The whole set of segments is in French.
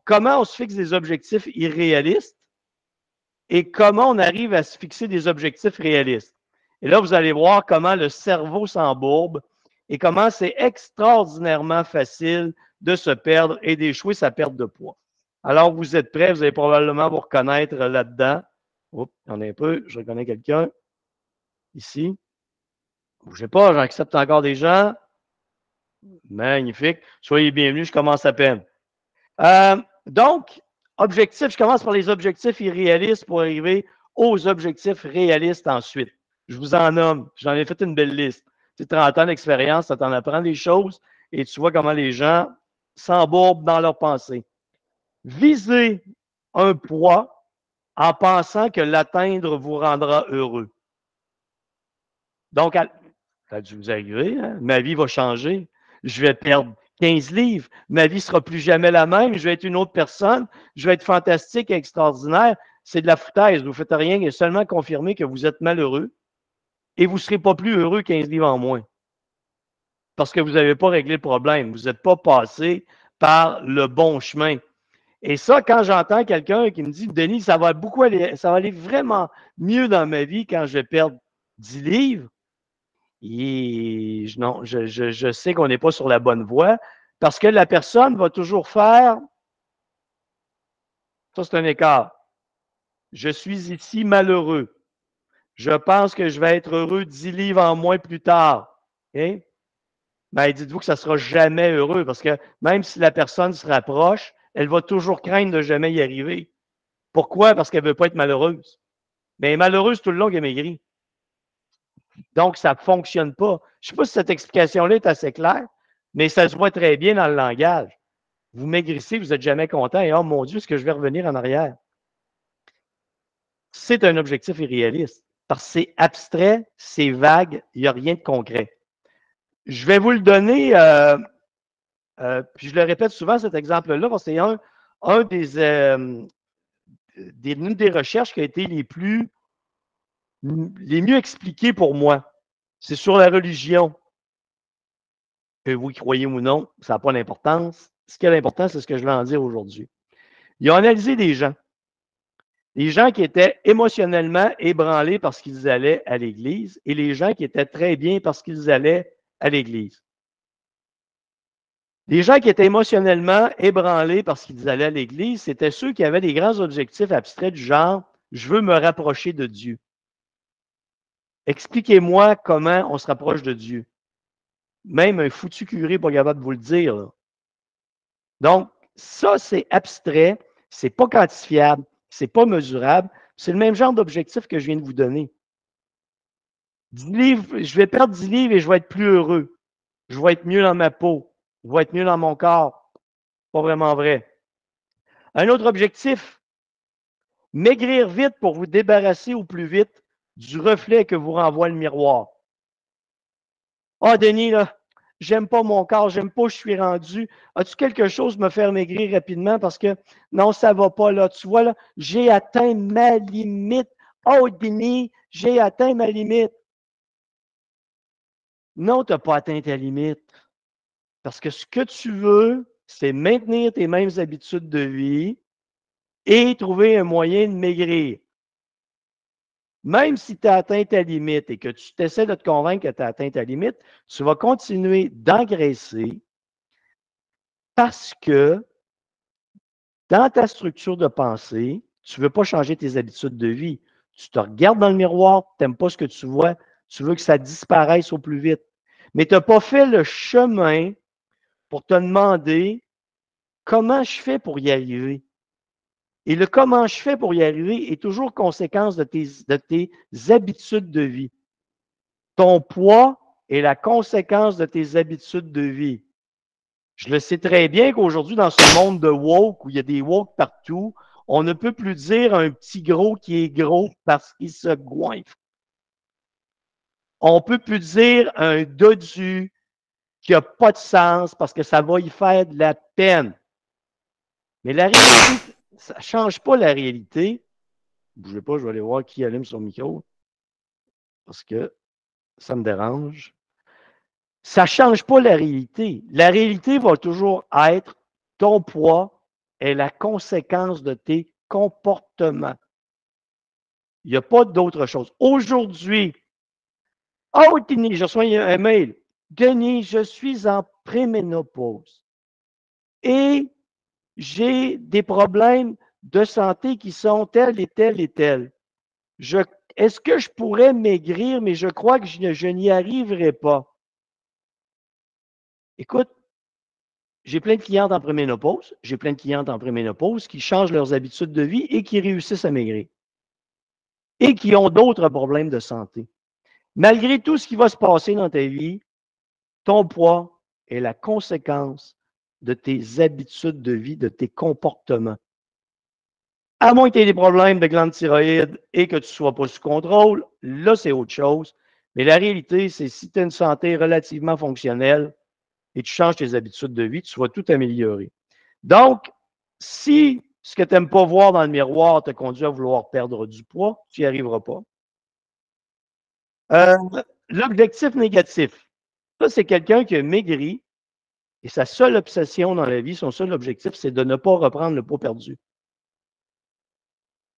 comment on se fixe des objectifs irréalistes et comment on arrive à se fixer des objectifs réalistes. Et là, vous allez voir comment le cerveau s'embourbe et comment c'est extraordinairement facile de se perdre et d'échouer sa perte de poids. Alors, vous êtes prêts, vous allez probablement vous reconnaître là-dedans. Oups, il y en a un peu, je reconnais quelqu'un ici. Bougez pas, j'accepte encore des gens. Magnifique. Soyez bienvenus, je commence à peine. Donc, objectifs, je commence par les objectifs irréalistes pour arriver aux objectifs réalistes ensuite. Je vous en nomme, j'en ai fait une belle liste. Tu sais, 30 ans d'expérience, ça t'en apprend des choses et tu vois comment les gens s'embourbent dans leurs pensées. Visez un poids en pensant que l'atteindre vous rendra heureux. Donc, ça a dû vous arriver, hein? Ma vie va changer. Je vais perdre 15 livres. Ma vie ne sera plus jamais la même. Je vais être une autre personne. Je vais être fantastique et extraordinaire. C'est de la foutaise. Vous ne faites rien et seulement confirmer que vous êtes malheureux et vous ne serez pas plus heureux 15 livres en moins. Parce que vous n'avez pas réglé le problème. Vous n'êtes pas passé par le bon chemin. Et ça, quand j'entends quelqu'un qui me dit, Denis, ça va aller vraiment mieux dans ma vie quand je vais perdre 10 livres, et non, je sais qu'on n'est pas sur la bonne voie parce que la personne va toujours faire, ça c'est un écart. Je suis ici malheureux. Je pense que je vais être heureux 10 livres en moins plus tard. Okay? Mais dites-vous que ça ne sera jamais heureux parce que même si la personne se rapproche, elle va toujours craindre de jamais y arriver. Pourquoi? Parce qu'elle ne veut pas être malheureuse. Mais elle est malheureuse tout le long qu'elle maigrit. Donc, ça ne fonctionne pas. Je ne sais pas si cette explication-là est assez claire, mais ça se voit très bien dans le langage. Vous maigrissez, vous n'êtes jamais content et oh mon Dieu, est-ce que je vais revenir en arrière? C'est un objectif irréaliste parce que c'est abstrait, c'est vague, il n'y a rien de concret. Je vais vous le donner, puis je le répète souvent cet exemple-là, parce que c'est une des recherches qui a été les mieux expliquées pour moi. C'est sur la religion. Que vous y croyez ou non, ça n'a pas d'importance. Ce qui a l'importance, c'est ce que je vais en dire aujourd'hui. Ils ont analysé des gens qui étaient émotionnellement ébranlés parce qu'ils allaient à l'Église et les gens qui étaient très bien parce qu'ils allaient à l'Église. Les gens qui étaient émotionnellement ébranlés parce qu'ils allaient à l'Église, c'était ceux qui avaient des grands objectifs abstraits du genre « je veux me rapprocher de Dieu ». Expliquez-moi comment on se rapproche de Dieu. Même un foutu curé n'est pas capable de vous le dire. Là. Donc, ça, c'est abstrait, c'est pas quantifiable, c'est pas mesurable. C'est le même genre d'objectif que je viens de vous donner. 10 livres, je vais perdre 10 livres et je vais être plus heureux. Je vais être mieux dans ma peau. Je vais être mieux dans mon corps. Pas vraiment vrai. Un autre objectif, maigrir vite pour vous débarrasser au plus vite du reflet que vous renvoie le miroir. Ah, Denis, là, j'aime pas mon corps, j'aime pas où je suis rendu. As-tu quelque chose pour me faire maigrir rapidement? Parce que non, ça va pas, là. Tu vois, là, j'ai atteint ma limite. Oh, Denis, j'ai atteint ma limite. Non, tu n'as pas atteint ta limite. Parce que ce que tu veux, c'est maintenir tes mêmes habitudes de vie et trouver un moyen de maigrir. Même si tu as atteint ta limite et que tu essaies de te convaincre que tu as atteint ta limite, tu vas continuer d'engraisser parce que dans ta structure de pensée, tu ne veux pas changer tes habitudes de vie. Tu te regardes dans le miroir, tu n'aimes pas ce que tu vois, tu veux que ça disparaisse au plus vite. Mais tu n'as pas fait le chemin pour te demander comment je fais pour y arriver. Et le comment je fais pour y arriver est toujours conséquence de tes habitudes de vie. Ton poids est la conséquence de tes habitudes de vie. Je le sais très bien qu'aujourd'hui, dans ce monde de woke, où il y a des woke partout, on ne peut plus dire un petit gros qui est gros parce qu'il se goinfre. On ne peut plus dire un dodu qui n'a pas de sens parce que ça va y faire de la peine. Mais la réalité, ça ne change pas la réalité. Ne bougez pas, je vais aller voir qui allume son micro parce que ça me dérange. Ça ne change pas la réalité. La réalité va toujours être ton poids est la conséquence de tes comportements. Il n'y a pas d'autre chose. Aujourd'hui, oh, Denis, je reçois un mail. Denis, je suis en préménopause et j'ai des problèmes de santé qui sont tels et tels et tels. Est-ce que je pourrais maigrir, mais je crois que je n'y arriverai pas? Écoute, j'ai plein de clientes en préménopause, j'ai plein de clientes en préménopause qui changent leurs habitudes de vie et qui réussissent à maigrir et qui ont d'autres problèmes de santé. Malgré tout ce qui va se passer dans ta vie, ton poids est la conséquence de tes habitudes de vie, de tes comportements. À moins que tu aies des problèmes de glande thyroïde et que tu ne sois pas sous contrôle, là, c'est autre chose. Mais la réalité, c'est si tu as une santé relativement fonctionnelle et tu changes tes habitudes de vie, tu vas tout améliorer. Donc, si ce que tu n'aimes pas voir dans le miroir te conduit à vouloir perdre du poids, tu n'y arriveras pas. L'objectif négatif. Ça, c'est quelqu'un qui a maigri et sa seule obsession dans la vie, son seul objectif, c'est de ne pas reprendre le poids perdu.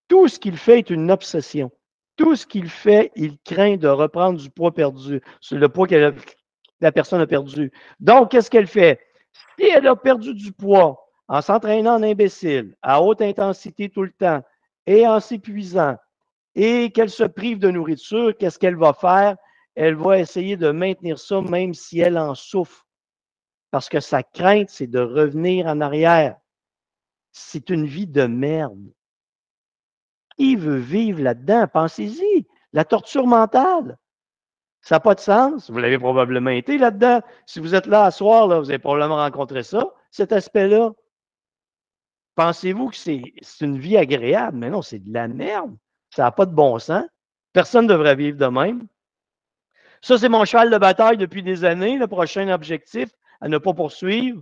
Tout ce qu'il fait est une obsession. Tout ce qu'il fait, il craint de reprendre du poids perdu, sur le poids que la personne a perdu. Donc, qu'est-ce qu'elle fait? Si elle a perdu du poids en s'entraînant en imbécile, à haute intensité tout le temps, et en s'épuisant, et qu'elle se prive de nourriture, qu'est-ce qu'elle va faire? Elle va essayer de maintenir ça même si elle en souffre. Parce que sa crainte, c'est de revenir en arrière. C'est une vie de merde. Qui veut vivre là-dedans? Pensez-y. La torture mentale. Ça n'a pas de sens. Vous l'avez probablement été là-dedans. Si vous êtes là à soir, là, vous avez probablement rencontré ça, cet aspect-là. Pensez-vous que c'est une vie agréable? Mais non, c'est de la merde. Ça n'a pas de bon sens. Personne ne devrait vivre de même. Ça, c'est mon cheval de bataille depuis des années. Le prochain objectif, à ne pas poursuivre,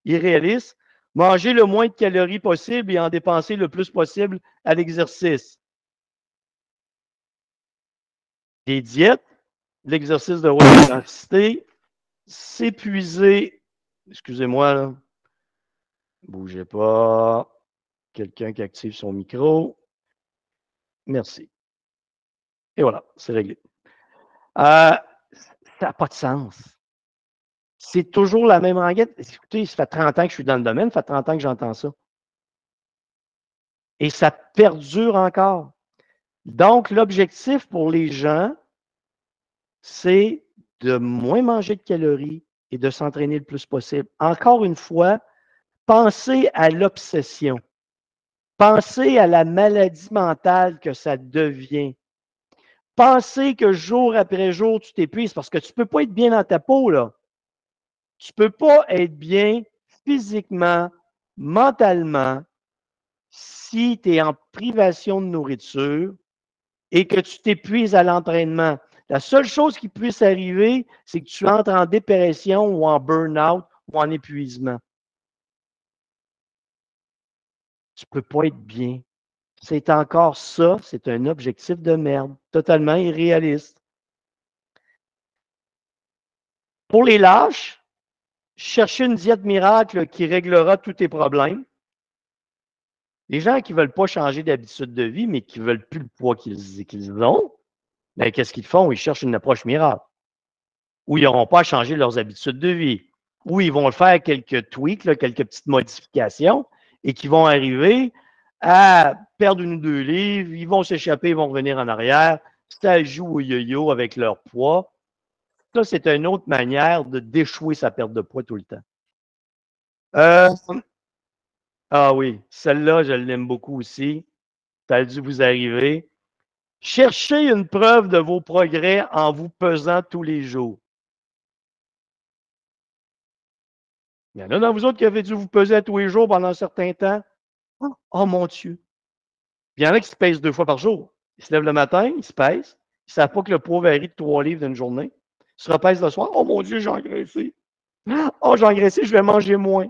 irréaliste, manger le moins de calories possible et en dépenser le plus possible à l'exercice. Des diètes, l'exercice de haute intensité, s'épuiser. Excusez-moi, là. Bougez pas. Quelqu'un qui active son micro. Merci. Et voilà, c'est réglé. Ça n'a pas de sens. C'est toujours la même rengaine. Écoutez, ça fait 30 ans que je suis dans le domaine, ça fait 30 ans que j'entends ça. Et ça perdure encore. Donc, l'objectif pour les gens, c'est de moins manger de calories et de s'entraîner le plus possible. Encore une fois, pensez à l'obsession. Pensez à la maladie mentale que ça devient. Pensez que jour après jour, tu t'épuises parce que tu ne peux pas être bien dans ta peau, là. Tu ne peux pas être bien physiquement, mentalement, si tu es en privation de nourriture et que tu t'épuises à l'entraînement. La seule chose qui puisse arriver, c'est que tu entres en dépression ou en burn-out ou en épuisement. Tu ne peux pas être bien. C'est encore ça, c'est un objectif de merde, totalement irréaliste. Pour les lâches, chercher une diète miracle qui réglera tous tes problèmes. Les gens qui ne veulent pas changer d'habitude de vie, mais qui ne veulent plus le poids qu'ils ont, ben, qu'est-ce qu'ils font? Ils cherchent une approche miracle. Ou ils n'auront pas à changer leurs habitudes de vie. Ou ils vont faire quelques tweaks, là, quelques petites modifications, et qui vont arriver à perdre 1 ou 2 livres, ils vont s'échapper, ils vont revenir en arrière, ça joue au yo-yo avec leur poids. Ça, c'est une autre manière de déchouer sa perte de poids tout le temps. Ah oui, celle-là, je l'aime beaucoup aussi. Ça a dû vous arriver. Cherchez une preuve de vos progrès en vous pesant tous les jours. Il y en a dans vous autres qui avez dû vous peser tous les jours pendant un certain temps. Oh mon Dieu! Il y en a qui se pèsent 2 fois par jour. Ils se lèvent le matin, ils se pèsent. Ils ne savent pas que le poids varie de 3 livres d'une journée. Ils se repèsent le soir. Oh mon Dieu, j'ai engraissé. Oh, j'ai engraissé, je vais manger moins.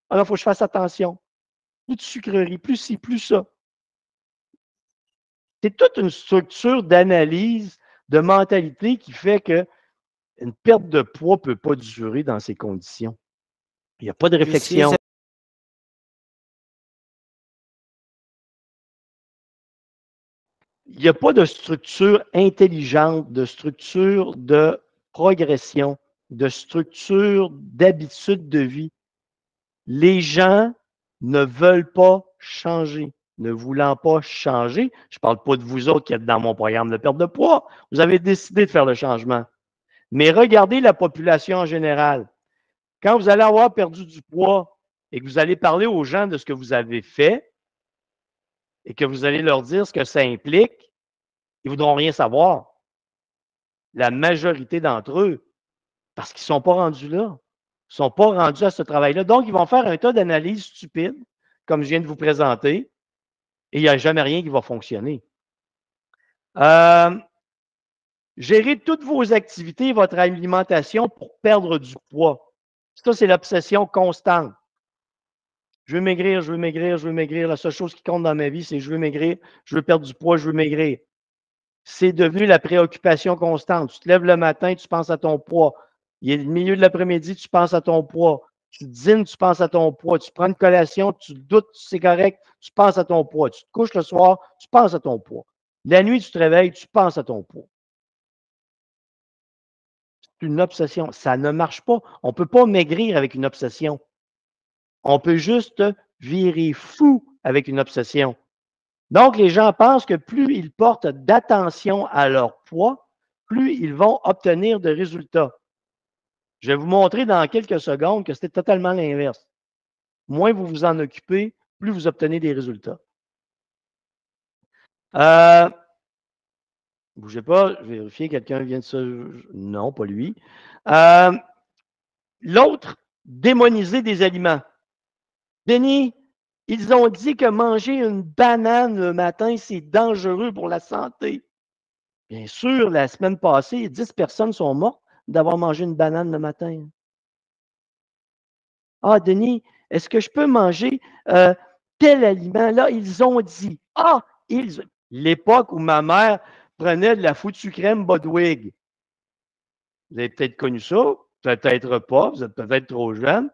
Alors, il faut que je fasse attention. Plus de sucreries, plus ci, plus ça. C'est toute une structure d'analyse, de mentalité qui fait qu'une perte de poids ne peut pas durer dans ces conditions. Il n'y a pas de réflexion. Il n'y a pas de structure intelligente, de structure de progression, de structure d'habitude de vie. Les gens ne veulent pas changer, ne voulant pas changer. Je ne parle pas de vous autres qui êtes dans mon programme de perte de poids. Vous avez décidé de faire le changement. Mais regardez la population en général. Quand vous allez avoir perdu du poids et que vous allez parler aux gens de ce que vous avez fait et que vous allez leur dire ce que ça implique, ils ne voudront rien savoir. La majorité d'entre eux, parce qu'ils ne sont pas rendus là. Ils ne sont pas rendus à ce travail-là. Donc, ils vont faire un tas d'analyses stupides, comme je viens de vous présenter, et il n'y a jamais rien qui va fonctionner. Gérer toutes vos activités et votre alimentation pour perdre du poids. Ça, c'est l'obsession constante. Je veux maigrir, je veux maigrir, je veux maigrir. La seule chose qui compte dans ma vie, c'est je veux maigrir, je veux perdre du poids, je veux maigrir. C'est devenu la préoccupation constante. Tu te lèves le matin, tu penses à ton poids. Il est le milieu de l'après-midi, tu penses à ton poids. Tu dînes, tu penses à ton poids. Tu prends une collation, tu doutes, c'est correct, tu penses à ton poids. Tu te couches le soir, tu penses à ton poids. La nuit, tu te réveilles, tu penses à ton poids. C'est une obsession. Ça ne marche pas. On ne peut pas maigrir avec une obsession. On peut juste virer fou avec une obsession. Donc, les gens pensent que plus ils portent d'attention à leur poids, plus ils vont obtenir de résultats. Je vais vous montrer dans quelques secondes que c'est totalement l'inverse. Moins vous vous en occupez, plus vous obtenez des résultats. Bougez pas, je vais vérifier, quelqu'un vient de se... Non, pas lui. L'autre, démoniser des aliments. Denis, ils ont dit que manger une banane le matin, c'est dangereux pour la santé. Bien sûr, la semaine passée, 10 personnes sont mortes d'avoir mangé une banane le matin. Ah, Denis, est-ce que je peux manger tel aliment? Là, ils ont dit. Ah, l'époque où ma mère prenait de la foutue crème Bodwig. Vous avez peut-être connu ça, peut-être pas, vous êtes peut-être trop jeune.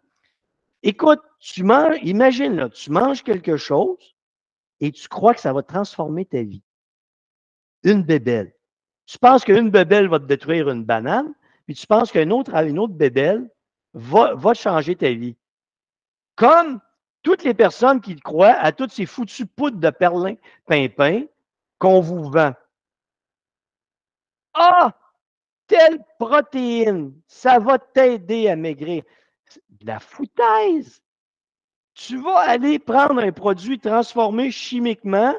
Écoute, tu manges, imagine, là, tu manges quelque chose et tu crois que ça va transformer ta vie. Une bébelle. Tu penses qu'une bébelle va te détruire une banane, puis tu penses qu'une autre bébelle va changer ta vie. Comme toutes les personnes qui croient à toutes ces foutues poudres de perlin-pimpin qu'on vous vend. Ah! Telle protéine, ça va t'aider à maigrir. De la foutaise! Tu vas aller prendre un produit transformé chimiquement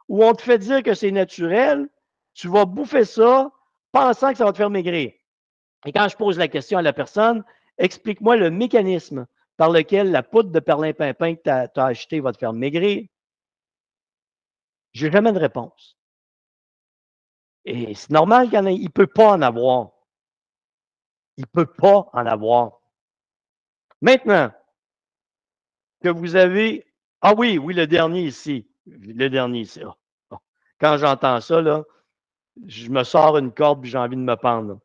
où on te fait dire que c'est naturel, tu vas bouffer ça pensant que ça va te faire maigrir. Et quand je pose la question à la personne, explique-moi le mécanisme par lequel la poudre de perlimpinpin que tu as achetée va te faire maigrir. Je n'ai jamais de réponse. Et c'est normal qu'il ne peut pas en avoir. Il ne peut pas en avoir. Maintenant que vous avez... Ah oui, oui, le dernier ici. Le dernier ici. Oh, oh. Quand j'entends ça, là, je me sors une corde et j'ai envie de me pendre. Là.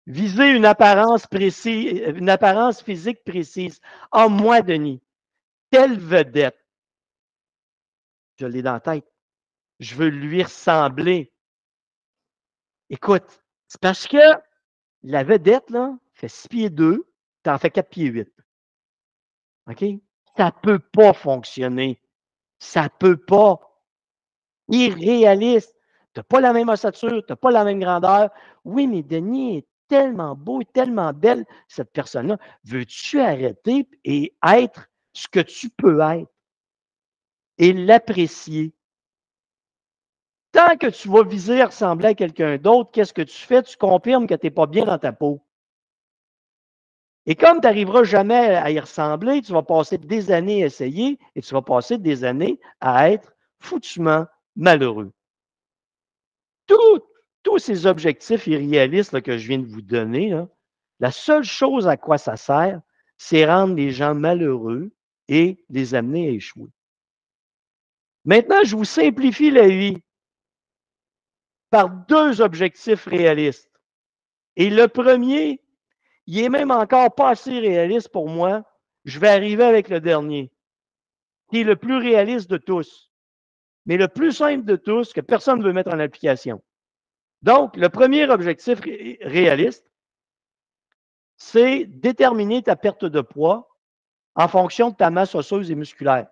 Viser une apparence précise, une apparence physique précise. Ah, moi, Denis, telle vedette, je l'ai dans la tête. Je veux lui ressembler. Écoute, c'est parce que la vedette, là, fait 6 pieds 2, tu en fais 4 pieds 8. OK? Ça ne peut pas fonctionner. Ça ne peut pas. Irréaliste. Tu n'as pas la même ossature, tu n'as pas la même grandeur. Oui, mais Denis est tellement beau, tellement belle, cette personne-là. Veux-tu arrêter et être ce que tu peux être et l'apprécier? Tant que tu vas viser à ressembler à quelqu'un d'autre, qu'est-ce que tu fais? Tu confirmes que tu n'es pas bien dans ta peau. Et comme tu n'arriveras jamais à y ressembler, tu vas passer des années à essayer et tu vas passer des années à être foutument malheureux. Tous ces objectifs irréalistes là, que je viens de vous donner, là, la seule chose à quoi ça sert, c'est rendre les gens malheureux et les amener à échouer. Maintenant, je vous simplifie la vie par 2 objectifs réalistes. Et le premier, il est même encore pas assez réaliste pour moi. Je vais arriver avec le dernier, qui est le plus réaliste de tous. mais le plus simple de tous que personne ne veut mettre en application. Donc, le premier objectif réaliste, c'est déterminer ta perte de poids en fonction de ta masse osseuse et musculaire.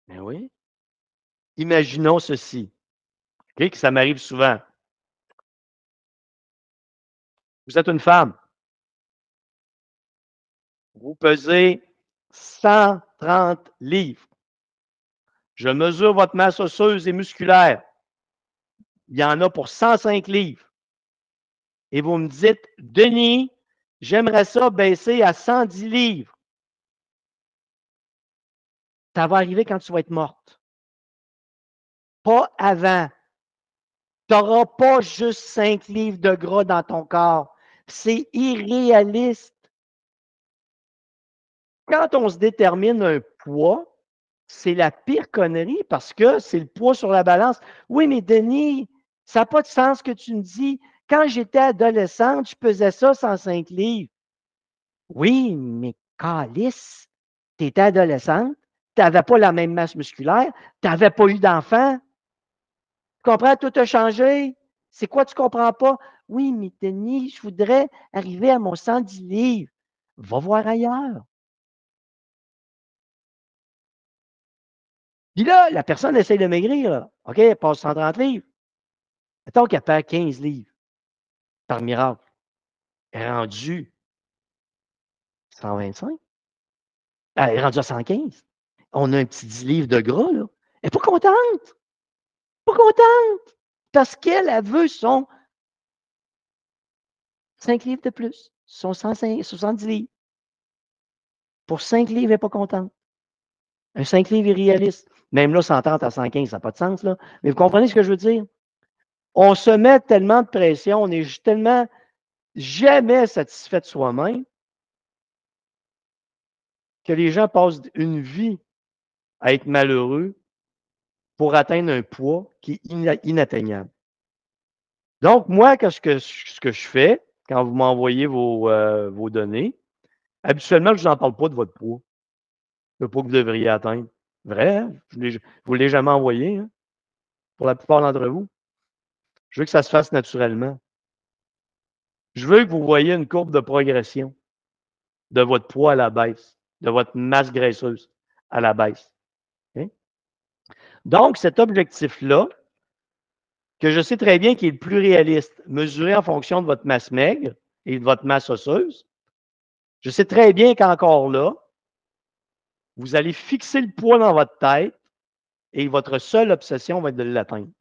Ben oui. Imaginons ceci, okay, que ça m'arrive souvent. Vous êtes une femme. Vous pesez 130 livres. Je mesure votre masse osseuse et musculaire. Il y en a pour 105 livres. Et vous me dites, Denis, j'aimerais ça baisser à 110 livres. Ça va arriver quand tu vas être morte. Pas avant. Tu n'auras pas juste 5 livres de gras dans ton corps. C'est irréaliste. Quand on se détermine un poids, c'est la pire connerie parce que c'est le poids sur la balance. Oui, mais Denis, ça n'a pas de sens ce que tu me dis. Quand j'étais adolescente, je pesais ça 105 livres. Oui, mais calice, tu étais adolescente, tu n'avais pas la même masse musculaire, tu n'avais pas eu d'enfant. Tu comprends? Tout a changé. C'est quoi tu ne comprends pas? Oui, mais Denis, je voudrais arriver à mon 110 livres. Va voir ailleurs. Puis là, la personne essaie de maigrir. Là. OK, elle passe 130 livres. Mettons qu'elle perd 15 livres, par miracle. Elle est rendue 125. Elle est rendue à 115. On a un petit 10 livres de gras, là. Elle n'est pas contente. Pas contente. Parce qu'elle veut son 5 livres de plus, son 70 livres. Pour 5 livres, elle n'est pas contente. Un 5 livres irréaliste. Même là, 130 à 115, ça n'a pas de sens, là. Mais vous comprenez ce que je veux dire? On se met tellement de pression, on est tellement jamais satisfait de soi-même que les gens passent une vie à être malheureux pour atteindre un poids qui est inatteignable. Donc, moi, ce que je fais, quand vous m'envoyez vos données, habituellement, je ne vous en parle pas de votre poids, le poids que vous devriez atteindre. Vrai, hein? Je ne vous l'ai jamais envoyé, hein? Pour la plupart d'entre vous. Je veux que ça se fasse naturellement. Je veux que vous voyez une courbe de progression de votre poids à la baisse, de votre masse graisseuse à la baisse. Okay? Donc, cet objectif-là, que je sais très bien qu'il est le plus réaliste, mesuré en fonction de votre masse maigre et de votre masse osseuse, je sais très bien qu'encore là, vous allez fixer le poids dans votre tête et votre seule obsession va être de l'atteindre.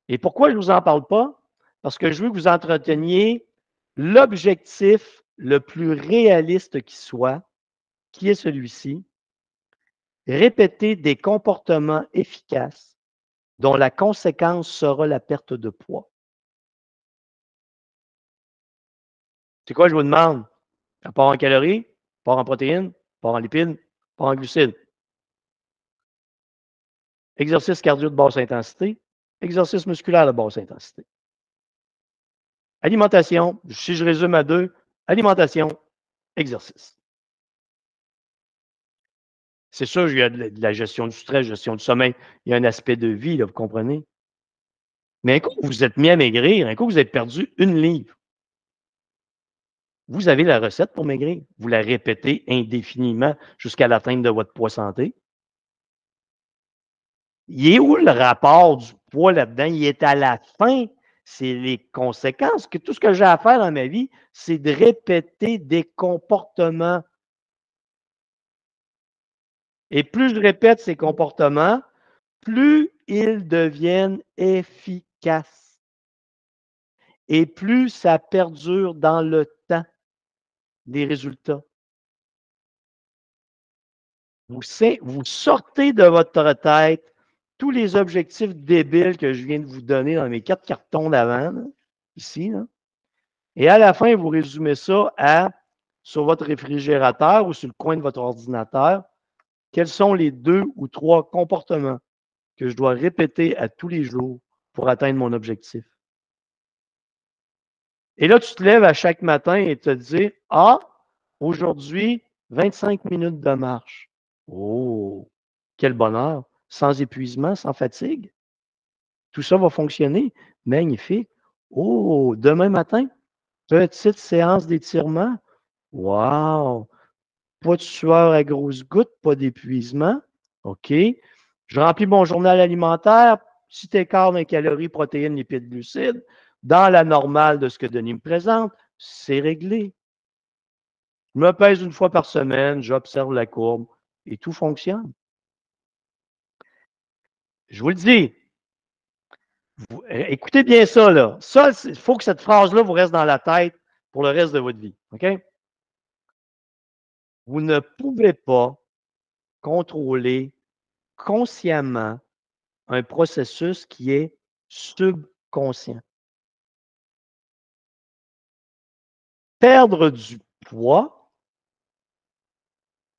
Et pourquoi je ne vous en parle pas? Parce que je veux que vous entreteniez l'objectif le plus réaliste qui soit, qui est celui-ci. Répéter des comportements efficaces dont la conséquence sera la perte de poids. C'est quoi, je vous demande? Apport en calories, apport en protéines, apport en lipides, apport en glucides. Exercice cardio de basse intensité, exercice musculaire de basse intensité. Alimentation, si je résume à deux, alimentation, exercice. C'est sûr, il y a de la gestion du stress, gestion du sommeil, il y a un aspect de vie, là, vous comprenez? Mais un coup, vous vous êtes mis à maigrir, un coup, vous avez perdu 1 livre. Vous avez la recette pour maigrir. Vous la répétez indéfiniment jusqu'à l'atteinte de votre poids santé. Il est où le rapport du poids là-dedans? Il est à la fin. C'est les conséquences. Que tout ce que j'ai à faire dans ma vie, c'est de répéter des comportements. Et plus je répète ces comportements, plus ils deviennent efficaces. Et plus ça perdure dans le temps, les résultats. Vous sortez de votre tête tous les objectifs débiles que je viens de vous donner dans mes 4 cartons d'avant, ici, là. Et à la fin, vous résumez ça à, sur votre réfrigérateur ou sur le coin de votre ordinateur, quels sont les 2 ou 3 comportements que je dois répéter à tous les jours pour atteindre mon objectif. Et là, tu te lèves à chaque matin et te dis, ah, aujourd'hui, 25 minutes de marche. Oh, quel bonheur! Sans épuisement, sans fatigue. Tout ça va fonctionner. Magnifique. Oh, demain matin, petite séance d'étirement. Wow! Pas de sueur à grosses gouttes, pas d'épuisement. OK. Je remplis mon journal alimentaire, petit écart dans calories, protéines, lipides, glucides, dans la normale de ce que Denis me présente, c'est réglé. Je me pèse une fois par semaine, j'observe la courbe et tout fonctionne. Je vous le dis, écoutez bien ça, là. Ça, il faut que cette phrase-là vous reste dans la tête pour le reste de votre vie. OK? Vous ne pouvez pas contrôler consciemment un processus qui est subconscient. Perdre du poids,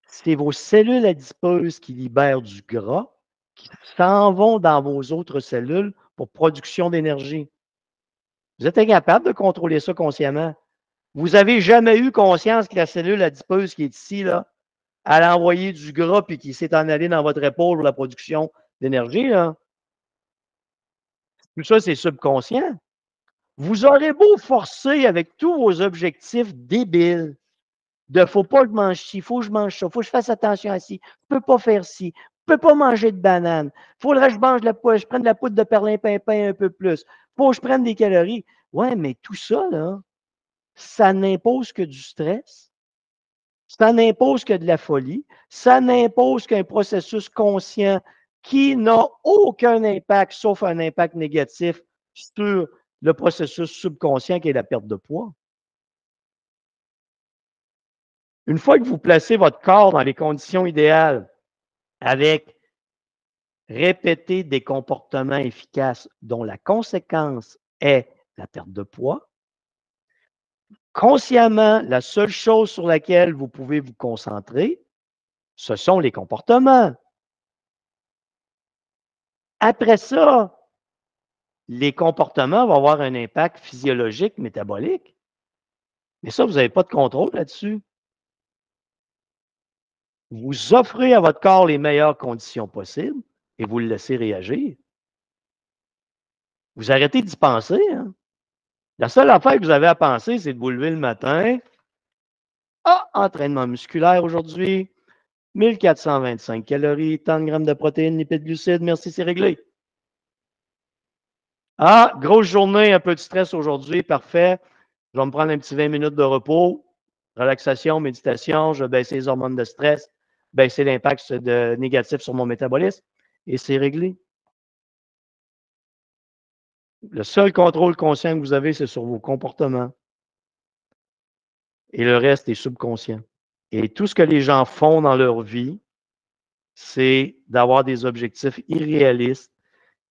c'est vos cellules adipeuses qui libèrent du gras, qui s'en vont dans vos autres cellules pour production d'énergie. Vous êtes incapable de contrôler ça consciemment. Vous n'avez jamais eu conscience que la cellule adipeuse qui est ici, là, elle a envoyé du gras puis qui s'est en allé dans votre épaule pour la production d'énergie. Là. Tout ça, c'est subconscient. Vous aurez beau forcer avec tous vos objectifs débiles de faut pas que je mange ci, faut que je mange ça, faut que je fasse attention à ci, je peux pas faire ci, je peux pas manger de banane, faudrait que je mange je prenne de la poudre de perlimpinpin un peu plus, faut que je prenne des calories. Ouais, mais tout ça, là, ça n'impose que du stress, ça n'impose que de la folie, ça n'impose qu'un processus conscient qui n'a aucun impact, sauf un impact négatif sur le processus subconscient qui est la perte de poids. Une fois que vous placez votre corps dans les conditions idéales, avec répéter des comportements efficaces dont la conséquence est la perte de poids, consciemment, la seule chose sur laquelle vous pouvez vous concentrer, ce sont les comportements. Après ça, les comportements vont avoir un impact physiologique, métabolique. Mais ça, vous n'avez pas de contrôle là-dessus. Vous offrez à votre corps les meilleures conditions possibles et vous le laissez réagir. Vous arrêtez d'y penser. Hein? La seule affaire que vous avez à penser, c'est de vous lever le matin. Ah, entraînement musculaire aujourd'hui. 1425 calories, tant de grammes de protéines, lipides, glucides. Merci, c'est réglé. Ah, grosse journée, un peu de stress aujourd'hui. Parfait. Je vais me prendre un petit 20 minutes de repos. Relaxation, méditation. Je vais baisser les hormones de stress, baisser l'impact négatif sur mon métabolisme. Et c'est réglé. Le seul contrôle conscient que vous avez, c'est sur vos comportements. Et le reste est subconscient. Et tout ce que les gens font dans leur vie, c'est d'avoir des objectifs irréalistes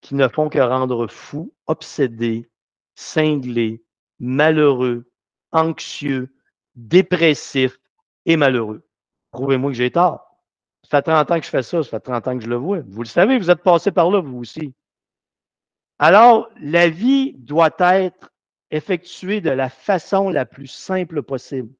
qui ne font que rendre fous, obsédés, cinglés, malheureux, anxieux, dépressifs et malheureux. Prouvez-moi que j'ai tort. Ça fait 30 ans que je fais ça, ça fait 30 ans que je le vois. Vous le savez, vous êtes passé par là, vous aussi. Alors, la vie doit être effectuée de la façon la plus simple possible.